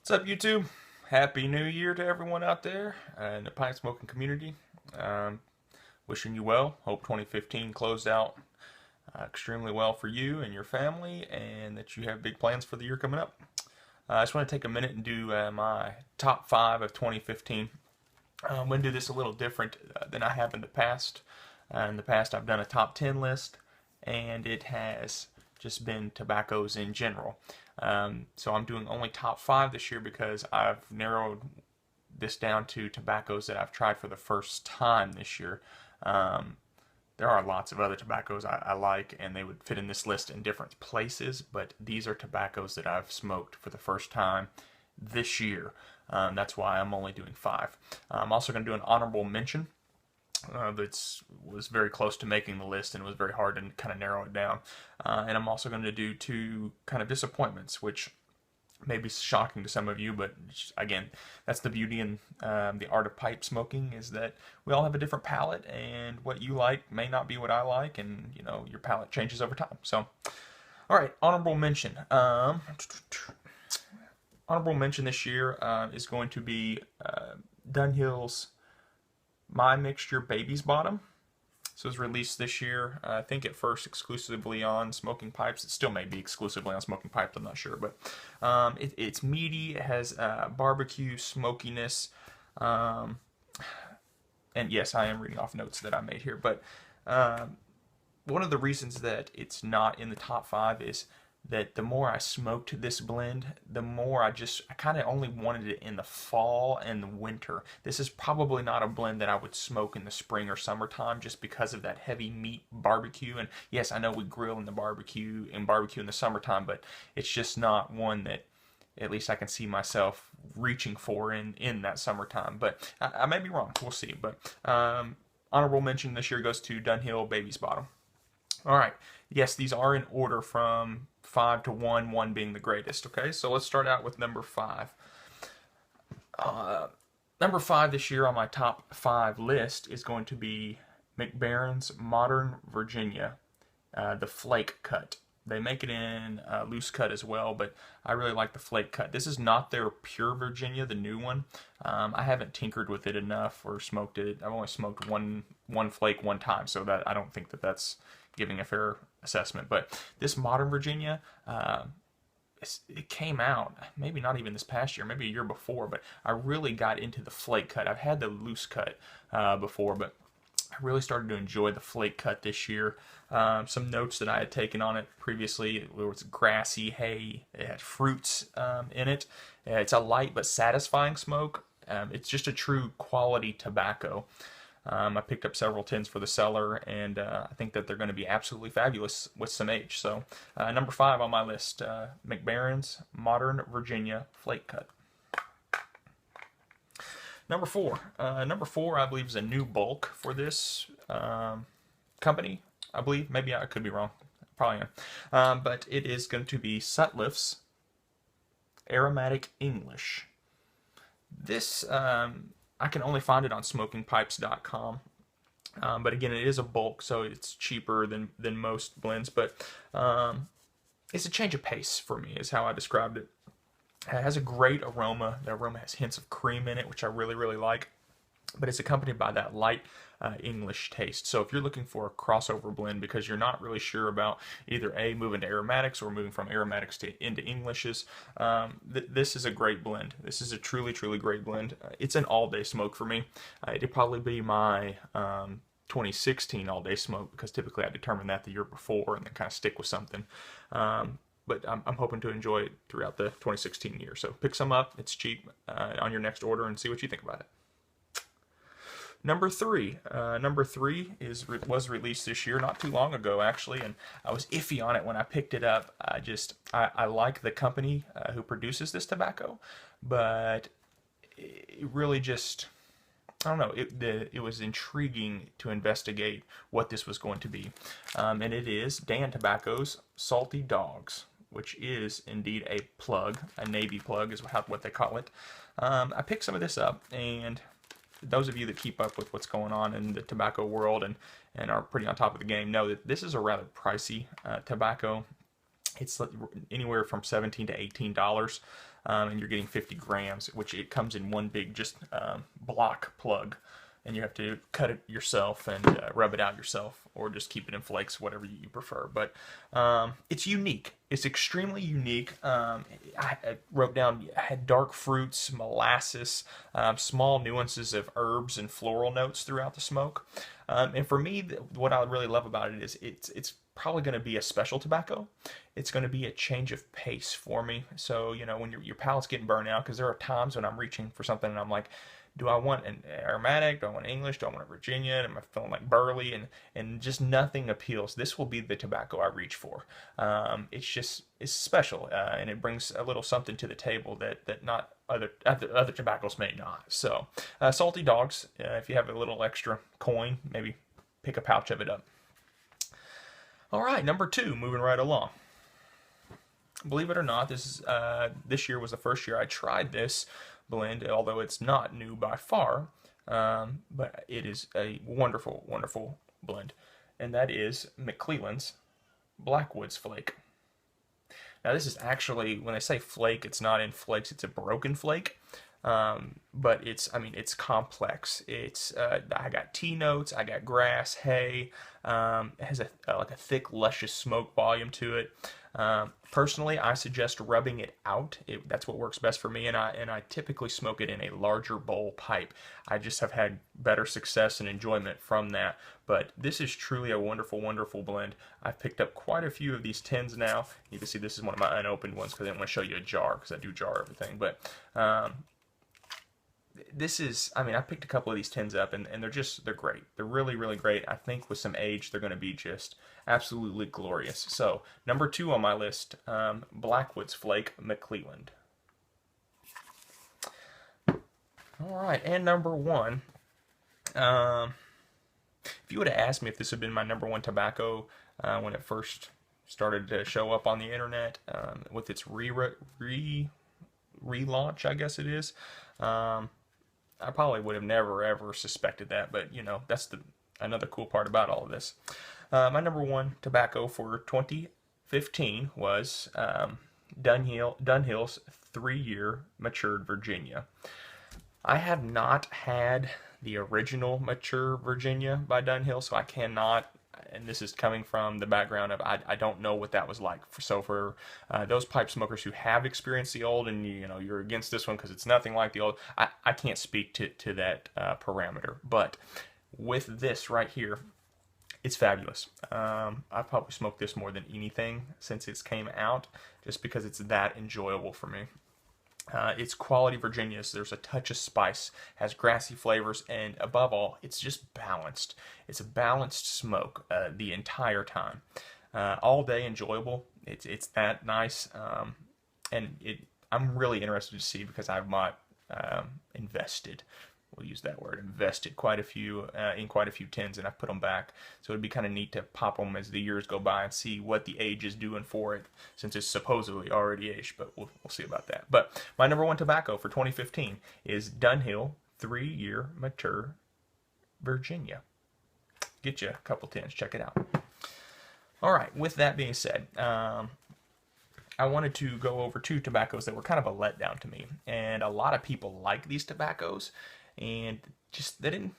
What's up, YouTube? Happy New Year to everyone out there in the pipe smoking community. Um, Wishing you well. Hope 2015 closed out extremely well for you and your family, and that you have big plans for the year coming up. I just want to take a minute and do my top five of 2015. I'm going to do this a little different than I have in the past. In the past, I've done a top 10 list, and it has just been tobaccos in general. So I'm doing only top five this year because I've narrowed this down to tobaccos that I've tried for the first time this year. Um, there are lots of other tobaccos I like, and they would fit in this list in different places, but these are tobaccos that I've smoked for the first time this year. That's why I'm only doing five. I'm also going to do an honorable mention that was very close to making the list, and it was very hard to kind of narrow it down. And I'm also going to do two kind of disappointments, which may be shocking to some of you, but again, that's the beauty in the art of pipe smoking, is that we all have a different palate, and what you like may not be what I like, and your palate changes over time. So, all right, honorable mention. Honorable mention this year is going to be Dunhill's My Mixture Baby's Bottom. So it was released this year. I think at first exclusively on smoking pipes. It still may be exclusively on smoking pipes, I'm not sure. But it's meaty. It has barbecue smokiness. And yes, I am reading off notes that I made here. But one of the reasons that it's not in the top five is that the more I smoked this blend, the more I kind of only wanted it in the fall and the winter. This is probably not a blend that I would smoke in the spring or summertime, just because of that heavy meat barbecue. And yes, I know we grill in the barbecue in the summertime, but it's just not one that at least I can see myself reaching for in that summertime. But I may be wrong. We'll see. But honorable mention this year goes to Dunhill Baby's Bottom. All right. Yes, these are in order from 5 to 1, 1 being the greatest. Okay, so let's start out with number 5. Number 5 this year on my top 5 list is going to be McBaron's Modern Virginia, the Flake cut. They make it in loose cut as well, but I really like the Flake cut. This is not their pure Virginia, the new one. I haven't tinkered with it enough or smoked it. I've only smoked one flake one time, so that I don't think that's giving a fair assessment. But this Modern Virginia, it came out maybe not even this past year, maybe a year before, but I really got into the Flake cut. I've had the loose cut before, but I really started to enjoy the Flake cut this year. Some notes that I had taken on it previously: it was grassy hay, it had fruits in it. It's a light but satisfying smoke. It's just a true quality tobacco. I picked up several tins for the cellar, and I think that they're going to be absolutely fabulous with some age. So, number 5 on my list, McBaron's Modern Virginia Flake Cut. Number 4. Number 4, I believe, is a new bulk for this company. I believe. Maybe I could be wrong. Probably am. But it is going to be Sutliff's Aromatic English. This, I can only find it on smokingpipes.com. But again, it is a bulk, so it's cheaper than most blends. But it's a change of pace for me, is how I described it. It has a great aroma. The aroma has hints of cream in it, which I really, really like. But it's accompanied by that light English taste. So if you're looking for a crossover blend because you're not really sure about either A, moving to aromatics, or moving from aromatics into Englishes, this is a great blend. This is a truly, truly great blend. It's an all-day smoke for me. It'd probably be my 2016 all-day smoke, because typically I determine that the year before and then kind of stick with something. But I'm hoping to enjoy it throughout the 2016 year. So pick some up. It's cheap on your next order, and see what you think about it. Number 3. Number 3 was released this year, not too long ago actually, and I was iffy on it when I picked it up. I like the company who produces this tobacco, but it really just, I don't know, it was intriguing to investigate what this was going to be. And it is Dan Tobacco's Salty Dogs, which is indeed a plug, a navy plug is what they call it. I picked some of this up, and those of you that keep up with what's going on in the tobacco world and are pretty on top of the game know that this is a rather pricey tobacco. It's anywhere from $17 to $18, and you're getting 50 grams, which it comes in one big just block plug, and you have to cut it yourself and rub it out yourself, or just keep it in flakes, whatever you prefer. But it's unique. It's extremely unique. I wrote down, I had dark fruits, molasses, small nuances of herbs and floral notes throughout the smoke. And for me, what I really love about it is it's probably going to be a special tobacco. It's going to be a change of pace for me. So, you know, when your palate's getting burnt out, because there are times when I'm reaching for something and I'm like, do I want an aromatic? Do I want English? Do I want a Virginia? Am I feeling like burley? And just nothing appeals. This will be the tobacco I reach for. It's special, and it brings a little something to the table that not other tobaccos may not. So, Salty Dogs, if you have a little extra coin, maybe pick a pouch of it up. All right, number 2, moving right along. Believe it or not, this year was the first year I tried this blend, although it's not new by far, but it is a wonderful, wonderful blend, and that is McClelland's Blackwoods Flake. Now this is actually, when I say flake, it's not in flakes, it's a broken flake. But it's complex. I got tea notes, I got grass, hay. It has like a thick, luscious smoke volume to it. Personally, I suggest rubbing it out. That's what works best for me, and I typically smoke it in a larger bowl pipe. I just have had better success and enjoyment from that. But this is truly a wonderful, wonderful blend. I've picked up quite a few of these tins now. You can see this is one of my unopened ones because I didn't want to show you a jar, because I do jar everything. But this is, I picked a couple of these tins up, and they're great. They're really, really great. I think with some age, they're going to be just absolutely glorious. So, number 2 on my list, Blackwoods Flake McClelland. All right, and number 1, if you would have asked me if this had been my number 1 tobacco when it first started to show up on the internet, with its relaunch, I guess it is, I probably would have never ever suspected that, but you know, that's another cool part about all of this. My number 1 tobacco for 2015 was Dunhill's 3-year matured Virginia. I have not had the original mature Virginia by Dunhill, so I cannot, and this is coming from the background of I don't know what that was like. So for those pipe smokers who have experienced the old, and you know you're against this one because it's nothing like the old, I can't speak to that parameter. But with this right here, it's fabulous. I've probably smoked this more than anything since it's came out, just because it's that enjoyable for me. It's quality Virginias. There's a touch of spice, has grassy flavors, and above all, it's just balanced. It's a balanced smoke the entire time. All day enjoyable. It's that nice, and I'm really interested to see, because I've not invested. We'll use that word, invested quite a few in quite a few tins, and I've put them back. So it'd be kind of neat to pop them as the years go by and see what the age is doing for it, since it's supposedly already aged, but we'll see about that. But my number 1 tobacco for 2015 is Dunhill 3-year mature Virginia. Get you a couple tins, check it out. All right, with that being said, I wanted to go over 2 tobaccos that were kind of a letdown to me, and a lot of people like these tobaccos, and they didn't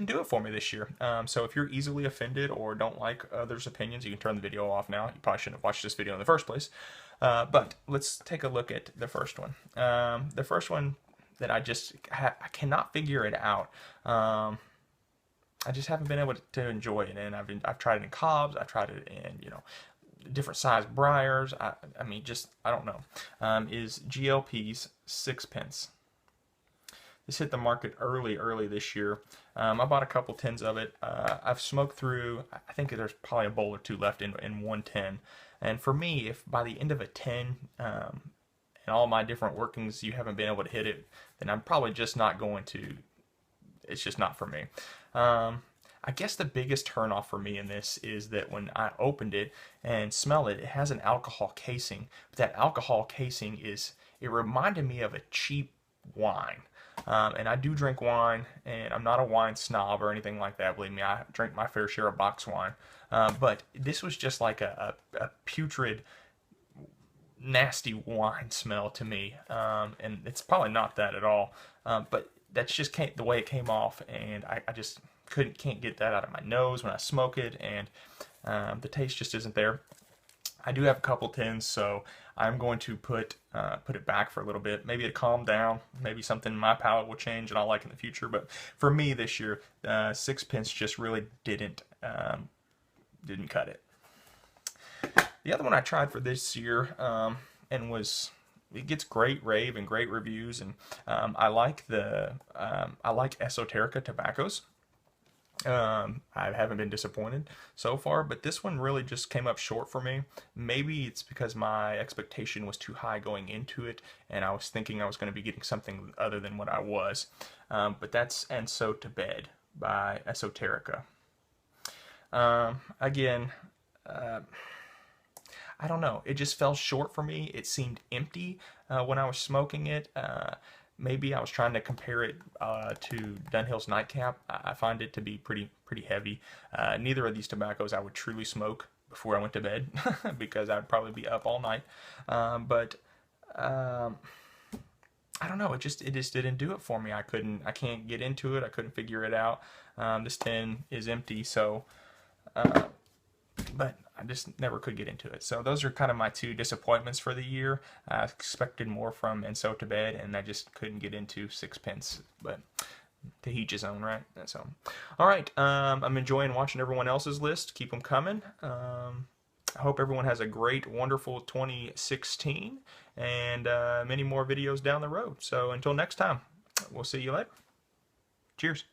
do it for me this year. So if you're easily offended or don't like others' opinions, you can turn the video off now. You probably shouldn't have watched this video in the first place. But let's take a look at the first one. The first one that I cannot figure it out. I just haven't been able to enjoy it, and I've tried it in cobs. I've tried it in different size briars. I don't know. Is GLP's Sixpence. This hit the market early this year. I bought a couple tins of it. I've smoked through, I think there's probably a bowl or 2 left in one tin. And for me, if by the end of a tin, and all my different workings, you haven't been able to hit it, then I'm probably just not going to, it's just not for me. I guess the biggest turnoff for me in this is that when I opened it and smell it, it has an alcohol casing. But that alcohol casing it reminded me of a cheap wine. And I do drink wine, and I'm not a wine snob or anything like that. Believe me, I drink my fair share of box wine. But this was just like a putrid nasty wine smell to me, and it's probably not that at all. But that's just the way it came off, and I just can't get that out of my nose when I smoke it, and the taste just isn't there. I do have a couple tins, so I'm going to put it back for a little bit, maybe to calm down. Maybe something in my palate will change and I'll like in the future. But for me this year, Sixpence just really didn't cut it. The other one I tried for this year, and it gets great rave and great reviews, and I like Esoterica tobaccos. I haven't been disappointed so far, but this one really just came up short for me. Maybe it's because my expectation was too high going into it, and I was thinking I was going to be getting something other than what I was. But that's And So to Bed by Esoterica. Again, I don't know. It just fell short for me. It seemed empty when I was smoking it. Maybe I was trying to compare it to Dunhill's Nightcap. I find it to be pretty heavy. Neither of these tobaccos I would truly smoke before I went to bed because I'd probably be up all night. But I don't know. It just didn't do it for me. I can't get into it. I couldn't figure it out. This tin is empty, so. But I just never could get into it. So those are kind of my two disappointments for the year. I expected more from And So to Bed, and I just couldn't get into Sixpence. But to each his own, right? So, all right. I'm enjoying watching everyone else's list. Keep them coming. I hope everyone has a great, wonderful 2016, and many more videos down the road. So until next time, we'll see you later. Cheers.